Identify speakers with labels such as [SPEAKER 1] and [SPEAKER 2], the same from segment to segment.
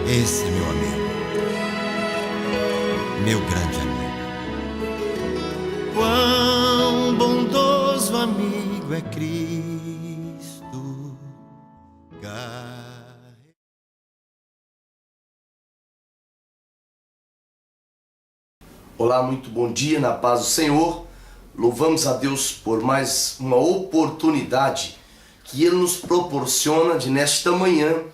[SPEAKER 1] Esse é meu amigo, meu grande amigo. Quão bondoso amigo é Cristo.
[SPEAKER 2] Olá, muito bom dia, na paz do Senhor. Louvamos a Deus por mais uma oportunidade que Ele nos proporciona de nesta manhã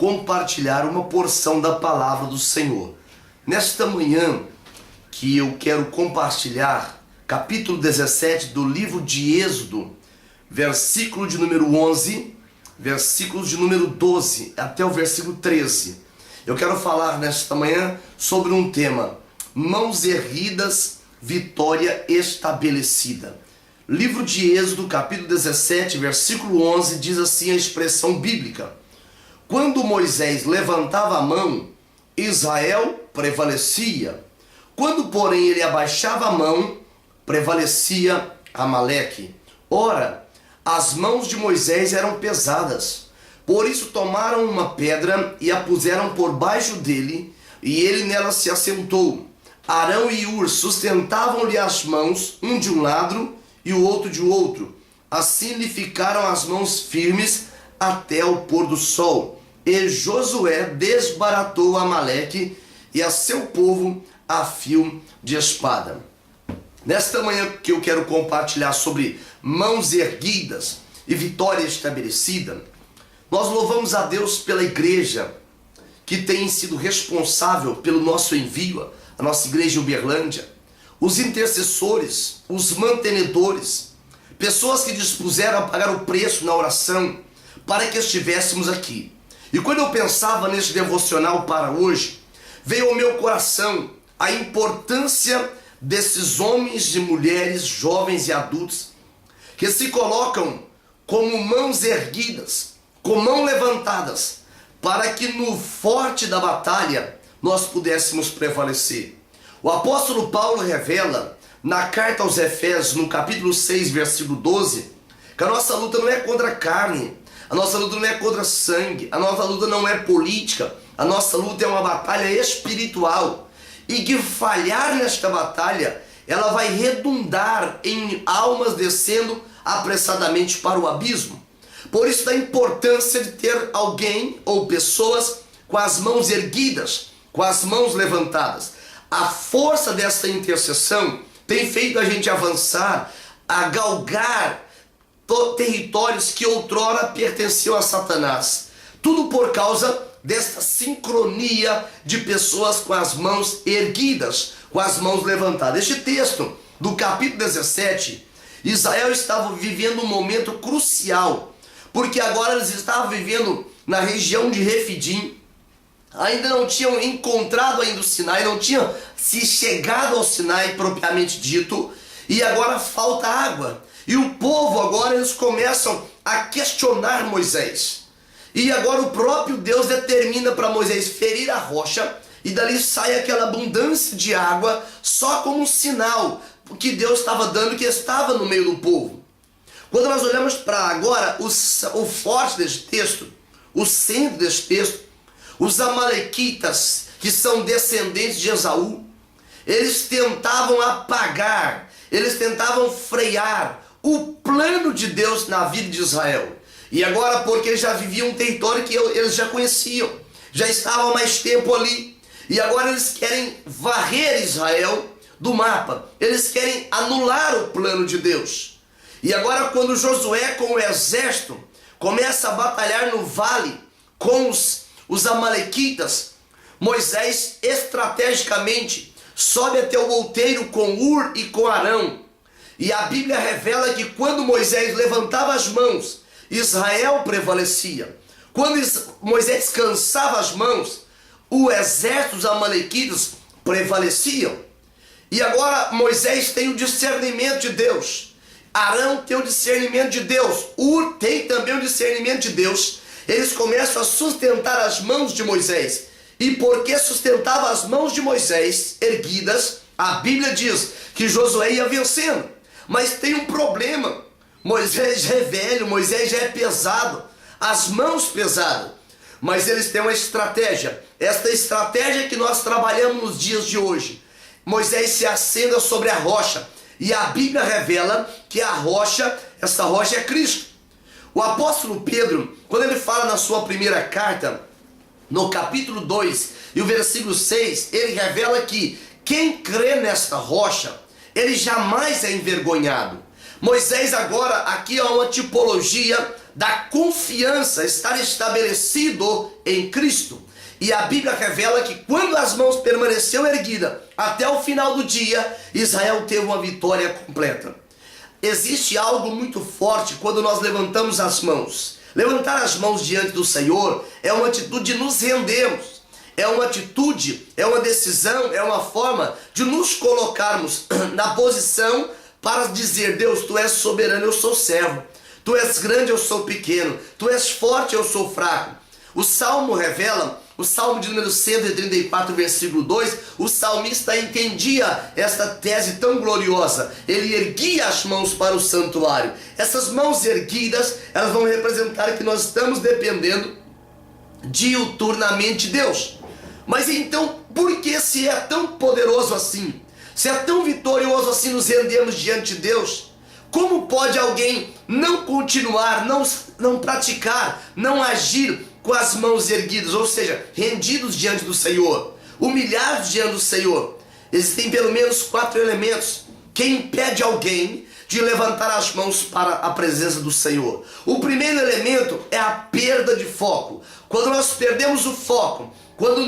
[SPEAKER 2] compartilhar uma porção da palavra do Senhor. Nesta manhã que eu quero compartilhar capítulo 17 do livro de Êxodo, versículo de número 11, versículos de número 12 até o versículo 13. Eu quero falar nesta manhã sobre um tema: mãos erguidas, vitória estabelecida. Livro de Êxodo, capítulo 17, versículo 11, diz assim a expressão bíblica: quando Moisés levantava a mão, Israel prevalecia. Quando, porém, ele abaixava a mão, prevalecia Amaleque. Ora, as mãos de Moisés eram pesadas. Por isso tomaram uma pedra e a puseram por baixo dele, e ele nela se assentou. Arão e Ur sustentavam-lhe as mãos, um de um lado e o outro de outro. Assim lhe ficaram as mãos firmes até o pôr do sol. E Josué desbaratou Amaleque e a seu povo a fio de espada. Nesta manhã que eu quero compartilhar sobre mãos erguidas e vitória estabelecida, nós louvamos a Deus pela igreja que tem sido responsável pelo nosso envio, a nossa igreja em Uberlândia, os intercessores, os mantenedores, pessoas que dispuseram a pagar o preço na oração para que estivéssemos aqui. E quando eu pensava neste devocional para hoje, veio ao meu coração a importância desses homens e mulheres, jovens e adultos, que se colocam como mãos erguidas, com mãos levantadas, para que no forte da batalha nós pudéssemos prevalecer. O apóstolo Paulo revela na carta aos Efésios, no capítulo 6, versículo 12, que a nossa luta não é contra a carne, a nossa luta não é contra sangue, a nossa luta não é política, a nossa luta é uma batalha espiritual. E que falhar nesta batalha, ela vai redundar em almas descendo apressadamente para o abismo. Por isso da importância de ter alguém ou pessoas com as mãos erguidas, com as mãos levantadas. A força dessa intercessão tem feito a gente avançar, a galgar territórios que outrora pertenciam a Satanás. Tudo por causa desta sincronia de pessoas com as mãos erguidas, com as mãos levantadas. Este texto do capítulo 17, Israel estava vivendo um momento crucial, porque agora eles estavam vivendo na região de Refidim, ainda não tinham encontrado ainda o Sinai, não tinham se chegado ao Sinai propriamente dito, e agora falta água. E o povo agora eles começam a questionar Moisés. E agora o próprio Deus determina para Moisés ferir a rocha, e dali sai aquela abundância de água, só como um sinal que Deus estava dando, que estava no meio do povo. Quando nós olhamos para agora o forte deste texto, o centro deste texto, os amalequitas, que são descendentes de Esaú, eles tentavam apagar, eles tentavam frear o plano de Deus na vida de Israel. E agora, porque eles já viviam um território que eles já conheciam, já estavam há mais tempo ali, e agora eles querem varrer Israel do mapa, eles querem anular o plano de Deus. E agora, quando Josué com o exército começa a batalhar no vale com os amalequitas, Moisés estrategicamente sobe até o outeiro com Ur e com Arão. E a Bíblia revela que quando Moisés levantava as mãos, Israel prevalecia. Quando Moisés cansava as mãos, o exército dos amalequitas prevaleciam. E agora Moisés tem o discernimento de Deus, Arão tem o discernimento de Deus, Ur tem também o discernimento de Deus. Eles começam a sustentar as mãos de Moisés. E porque sustentava as mãos de Moisés erguidas, a Bíblia diz que Josué ia vencendo. Mas tem um problema: Moisés já é velho, Moisés já é pesado, as mãos pesadas. mas eles têm uma estratégia. Esta estratégia que nós trabalhamos nos dias de hoje. Moisés se assenta sobre a rocha, e a Bíblia revela que a rocha, essa rocha é Cristo. O apóstolo Pedro, quando ele fala na sua primeira carta, no capítulo 2 e o versículo 6, ele revela que quem crê nesta rocha, ele jamais é envergonhado. Moisés agora, aqui é uma tipologia da confiança, estar estabelecido em Cristo. E a Bíblia revela que quando as mãos permaneceram erguidas até o final do dia, Israel teve uma vitória completa. Existe algo muito forte quando nós levantamos as mãos. Levantar as mãos diante do Senhor é uma atitude de nos rendermos. É uma atitude, é uma decisão, é uma forma de nos colocarmos na posição para dizer: Deus, Tu és soberano, eu sou servo. Tu és grande, eu sou pequeno. Tu és forte, eu sou fraco. O Salmo revela, o Salmo de número 134, versículo 2, o salmista entendia esta tese tão gloriosa. Ele erguia as mãos para o santuário. Essas mãos erguidas, elas vão representar que nós estamos dependendo diuturnamente de Deus. Mas então, por que se é tão poderoso assim? Se é tão vitorioso assim nos rendermos diante de Deus? Como pode alguém não continuar, não praticar, não agir com as mãos erguidas, ou seja, rendidos diante do Senhor, humilhados diante do Senhor? Existem pelo menos 4 elementos que impedem alguém de levantar as mãos para a presença do Senhor. O primeiro elemento é a perda de foco. Quando nós perdemos o foco, quando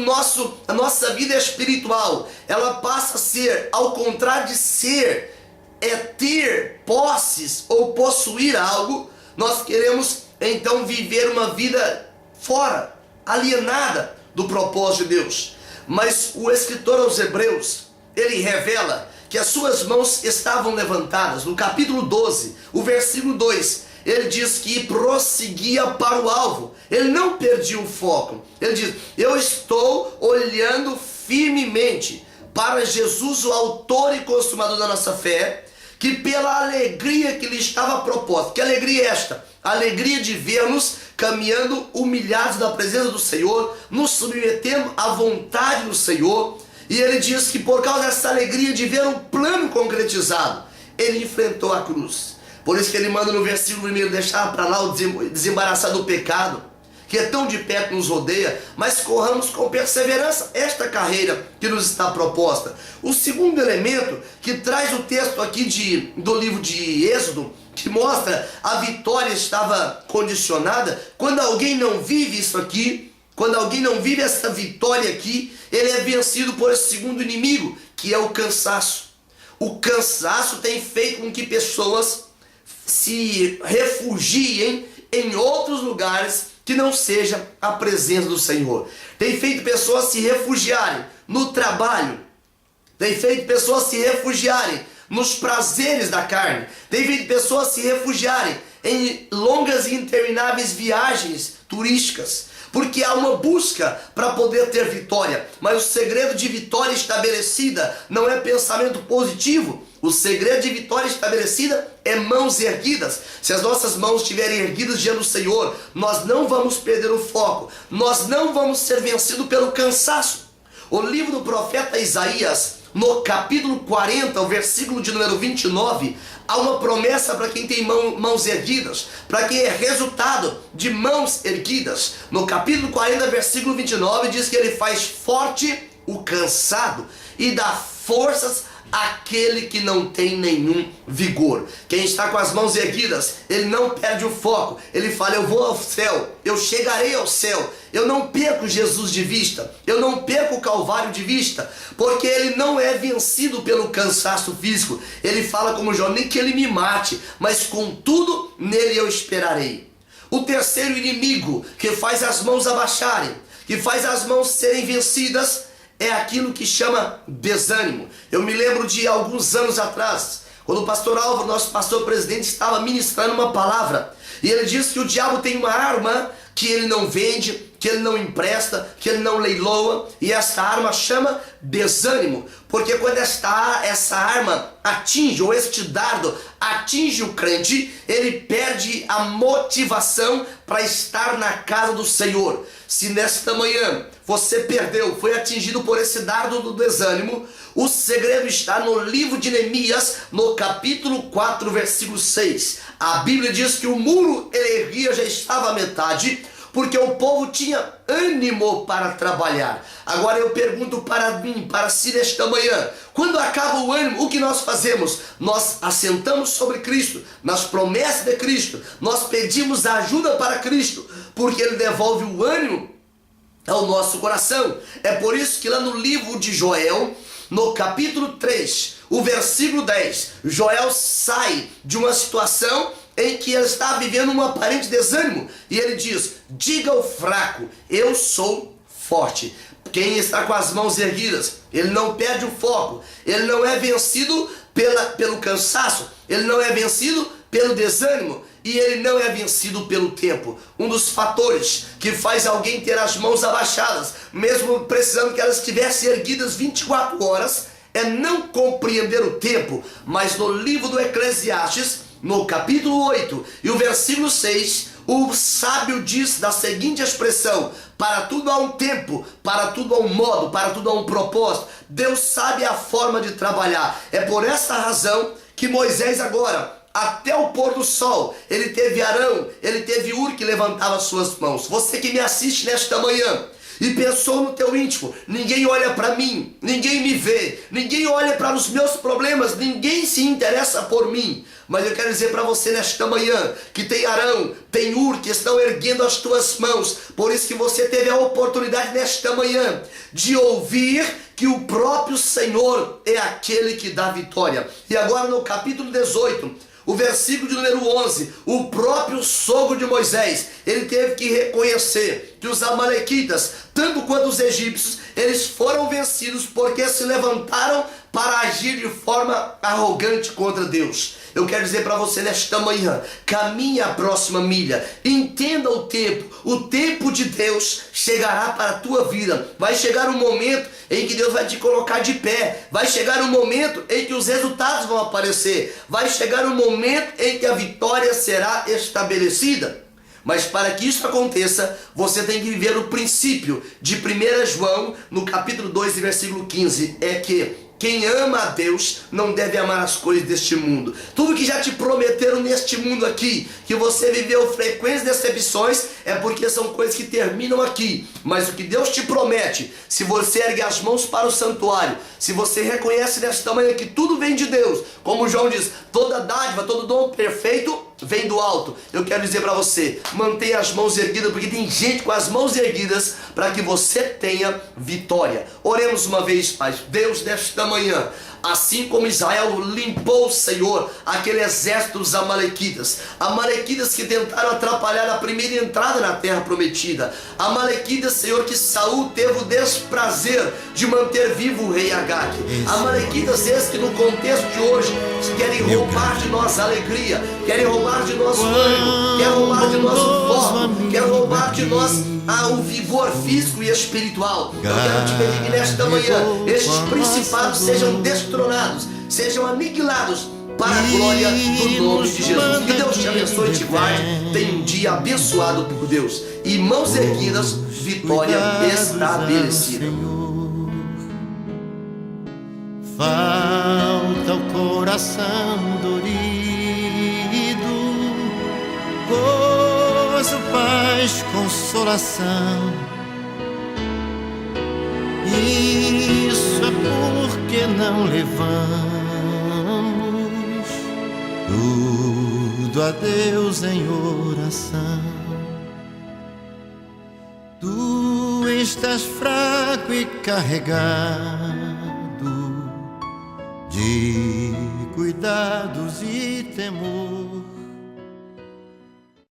[SPEAKER 2] a nossa vida espiritual, ela passa a ser, ao contrário de ser, é ter posses ou possuir algo, nós queremos então viver uma vida fora, alienada do propósito de Deus. Mas o escritor aos Hebreus, ele revela que as suas mãos estavam levantadas. No capítulo 12, o versículo 2, ele diz que prosseguia para o alvo. Ele não perdia o foco. Ele diz: eu estou olhando firmemente para Jesus, o autor e consumador da nossa fé, que pela alegria que lhe estava proposta. Que alegria é esta? A alegria de ver-nos caminhando humilhados da presença do Senhor, nos submetendo à vontade do Senhor. E ele diz que por causa dessa alegria de ver o plano concretizado, ele enfrentou a cruz. Por isso que ele manda no versículo 1 deixar para lá o desembaraçar do pecado, que é tão de perto nos rodeia, mas corramos com perseverança esta carreira que nos está proposta. O segundo elemento que traz o texto aqui do livro de Êxodo, que mostra a vitória estava condicionada. Quando alguém não vive isso aqui, quando alguém não vive essa vitória aqui, ele é vencido por esse segundo inimigo, que é o cansaço. O cansaço tem feito com que pessoas se refugiem em outros lugares que não seja a presença do Senhor. Tem feito pessoas se refugiarem no trabalho. Tem feito pessoas se refugiarem nos prazeres da carne. Tem feito pessoas se refugiarem em longas e intermináveis viagens turísticas, porque há uma busca para poder ter vitória. Mas o segredo de vitória estabelecida não é pensamento positivo. O segredo de vitória estabelecida é mãos erguidas. Se as nossas mãos estiverem erguidas diante do Senhor, nós não vamos perder o foco. Nós não vamos ser vencidos pelo cansaço. O livro do profeta Isaías, no capítulo 40, o versículo de número 29, há uma promessa para quem tem mãos erguidas, para quem é resultado de mãos erguidas. No capítulo 40, versículo 29, diz que ele faz forte o cansado e dá forças àquele que não tem nenhum vigor. Quem está com as mãos erguidas, ele não perde o foco. Ele fala: eu vou ao céu, eu chegarei ao céu. Eu não perco Jesus de vista, eu não perco o Calvário de vista, porque ele não é vencido pelo cansaço físico. Ele fala como Jó: nem que ele me mate, mas contudo nele eu esperarei. O terceiro inimigo que faz as mãos abaixarem, que faz as mãos serem vencidas, é aquilo que chama desânimo. Eu me lembro de alguns anos atrás, quando o pastor Álvaro, nosso pastor presidente, estava ministrando uma palavra, e ele disse que o diabo tem uma arma que ele não vende, que ele não empresta, que ele não leiloa, e essa arma chama desânimo, porque quando essa arma atinge, ou este dardo atinge o crente, ele perde a motivação para estar na casa do Senhor. Se nesta manhã você perdeu, foi atingido por esse dardo do desânimo, o segredo está no livro de Neemias, no capítulo 4, versículo 6. A Bíblia diz que o muro ele erguia, já estava à metade, porque o povo tinha ânimo para trabalhar. Agora eu pergunto para mim, para si nesta manhã, quando acaba o ânimo, o que nós fazemos? Nós assentamos sobre Cristo, nas promessas de Cristo, nós pedimos ajuda para Cristo, porque Ele devolve o ânimo ao nosso coração. É por isso que lá no livro de Joel, no capítulo 3, o versículo 10, Joel sai de uma situação em que ele está vivendo um aparente desânimo, e ele diz: diga ao fraco, eu sou forte. Quem está com as mãos erguidas, ele não perde o foco, ele não é vencido pelo cansaço, ele não é vencido pelo desânimo, e ele não é vencido pelo tempo. Um dos fatores que faz alguém ter as mãos abaixadas, mesmo precisando que elas estivessem erguidas 24 horas, é não compreender o tempo. Mas no livro do Eclesiastes, no capítulo 8 e o versículo 6, o sábio diz da seguinte expressão: para tudo há um tempo, para tudo há um modo, para tudo há um propósito. Deus sabe a forma de trabalhar. É por essa razão que Moisés agora, até o pôr do sol, ele teve Arão, ele teve Ur que levantava suas mãos. Você que me assiste nesta manhã e pensou no teu íntimo: ninguém olha para mim, ninguém me vê, ninguém olha para os meus problemas, ninguém se interessa por mim. Mas eu quero dizer para você nesta manhã que tem Arão, tem Ur que estão erguendo as tuas mãos. Por isso que você teve a oportunidade nesta manhã de ouvir que o próprio Senhor é aquele que dá vitória. E agora no capítulo 18, o versículo de número 11, o próprio sogro de Moisés, ele teve que reconhecer que os amalequitas, tanto quanto os egípcios, eles foram vencidos porque se levantaram para agir de forma arrogante contra Deus. Eu quero dizer para você nesta manhã: caminhe a próxima milha, entenda o tempo de Deus chegará para a tua vida. Vai chegar um momento em que Deus vai te colocar de pé, vai chegar um momento em que os resultados vão aparecer, vai chegar um momento em que a vitória será estabelecida. Mas para que isso aconteça, você tem que viver o princípio de 1 João, no capítulo 2, versículo 15, é que quem ama a Deus não deve amar as coisas deste mundo. Tudo que já te prometeram neste mundo aqui, que você viveu frequentes decepções, é porque são coisas que terminam aqui. Mas o que Deus te promete, se você ergue as mãos para o santuário, se você reconhece nesta manhã que tudo vem de Deus, como João diz, toda dádiva, todo dom perfeito vem do alto. Eu quero dizer para você: mantenha as mãos erguidas, porque tem gente com as mãos erguidas para que você tenha vitória. Oremos uma vez, Pai. Deus, nesta manhã, assim como Israel limpou, o Senhor, aquele exército dos amalequitas que tentaram atrapalhar a primeira entrada na terra prometida, amalequitas, Senhor, que Saul teve o desprazer de manter vivo o rei Agag, amalequitas esses que no contexto de hoje querem roubar de nós a alegria, querem roubar de nós o ânimo, querem roubar de nós o foco, querem roubar de nós o vigor físico e espiritual. Eu quero te pedir que nesta manhã estes principados sejam destronados, sejam aniquilados para a glória do nome de Jesus. Que Deus te abençoe e te guarde. Tenha um dia abençoado por Deus. E mãos erguidas, vitória estabelecida.
[SPEAKER 1] Falta o coração dorido, gozo, paz, consolação. Isso é porque não levamos tudo a Deus em oração. Tu estás fraco e carregado de cuidados e temor.